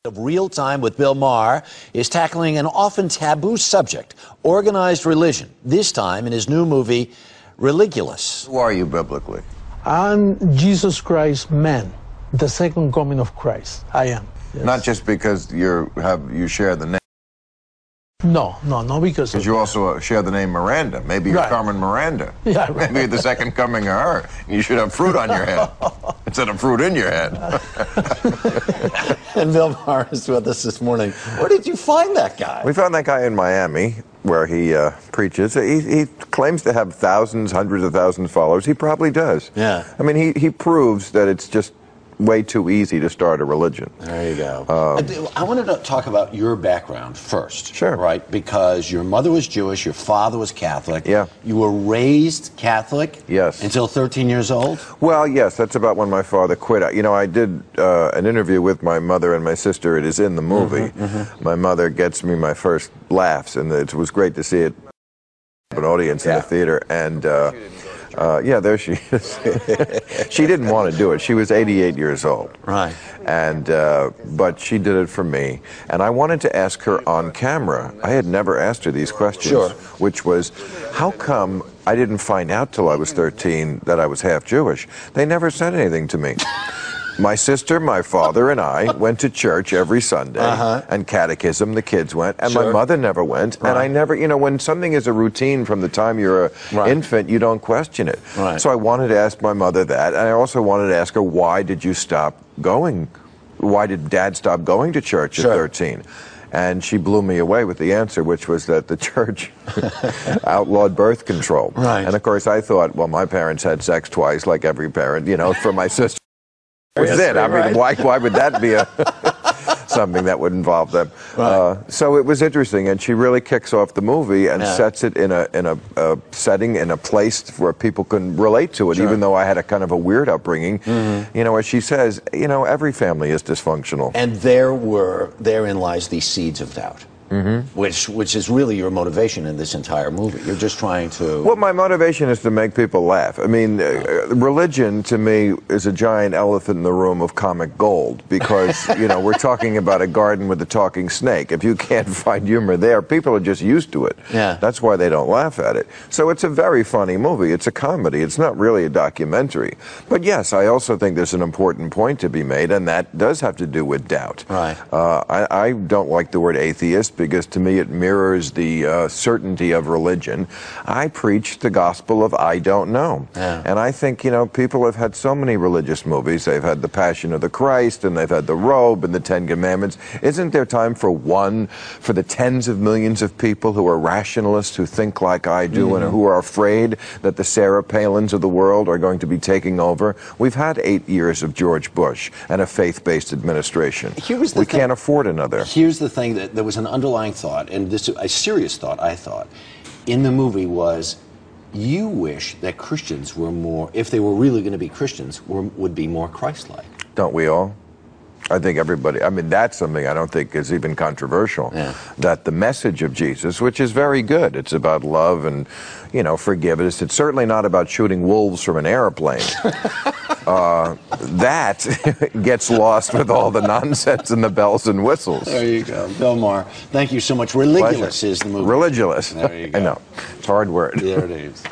Of Real Time with Bill Maher is tackling an often taboo subject, organized religion, this time in his new movie, Religulous. Who are you biblically? I'm Jesus Christ, man, the second coming of Christ. I am. Yes. Not just because you share the name. No, because you also share the name Miranda. Maybe you're Right. Carmen Miranda. Yeah, right. Maybe you're the second coming of her. You should have fruit on your head instead of fruit in your head. And Bill Maher is with us this morning. Where did you find that guy? We found that guy in Miami, where he preaches. He claims to have thousands, hundreds of thousands of followers. He probably does. Yeah. I mean, he proves that it's just way too easy to start a religion. There you go. I wanted to talk about your background first. Sure. Right? Because your mother was Jewish, your father was Catholic. Yeah. You were raised Catholic? Yes. Until 13 years old? Well, yes, that's about when my father quit. You know, I did an interview with my mother and my sister. It is in the movie. My mother gets me my first laughs, and it was great to see it. An audience in the theater, and yeah, there she is. She didn't want to do it. She was 88 years old. Right. And but she did it for me, and I wanted to ask her on camera. I had never asked her these questions. Sure. Which was, how come I didn't find out till I was 13 that I was half Jewish? They never said anything to me. My sister, my father, and I went to church every Sunday, and catechism, the kids went, and my mother never went, and I never, you know, when something is a routine from the time you're an infant, you don't question it. So I wanted to ask my mother that, and I also wanted to ask her, why did you stop going? Why did Dad stop going to church at 13? And she blew me away with the answer, which was that the church outlawed birth control. And of course I thought, well, my parents had sex twice, like every parent, you know, for my sister. Was it? I mean, why would that be something that would involve them? So it was interesting, and she really kicks off the movie and sets it in a setting, in a place where people can relate to it, even though I had a kind of a weird upbringing. You know, as she says, you know, every family is dysfunctional. And therein lies the seeds of doubt. Which is really your motivation in this entire movie. You're just trying to... Well, my motivation is to make people laugh. I mean, religion, to me, is a giant elephant in the room of comic gold, because, you know, we're talking about a garden with a talking snake. If you can't find humor there, people are just used to it. That's why they don't laugh at it. So it's a very funny movie. It's a comedy. It's not really a documentary. But yes, I also think there's an important point to be made, and that does have to do with doubt. I don't like the word atheist, because to me it mirrors the certainty of religion. I preach the gospel of I don't know. And I think, you know, people have had so many religious movies. They've had The Passion of the Christ, and they've had The Robe and the Ten Commandments. Isn't there time for one for the tens of millions of people who are rationalists, who think like I do, and who are afraid that the Sarah Palins of the world are going to be taking over? We've had 8 years of George Bush and a faith-based administration. We can't afford another. Here's the thing, that there was an underlying thought, and this a serious thought, I thought, in the movie was, you wish that Christians were more, if they were really going to be Christians, would be more Christ-like. Don't we all? I think everybody, I mean, that's something I don't think is even controversial. That the message of Jesus, which is very good, it's about love and, you know, forgiveness. It's certainly not about shooting wolves from an airplane. That gets lost with all the nonsense and the bells and whistles. There you go. Bill Maher, thank you so much. Religulous is the movie. Religulous. There you go. I know. It's a hard word. There it is.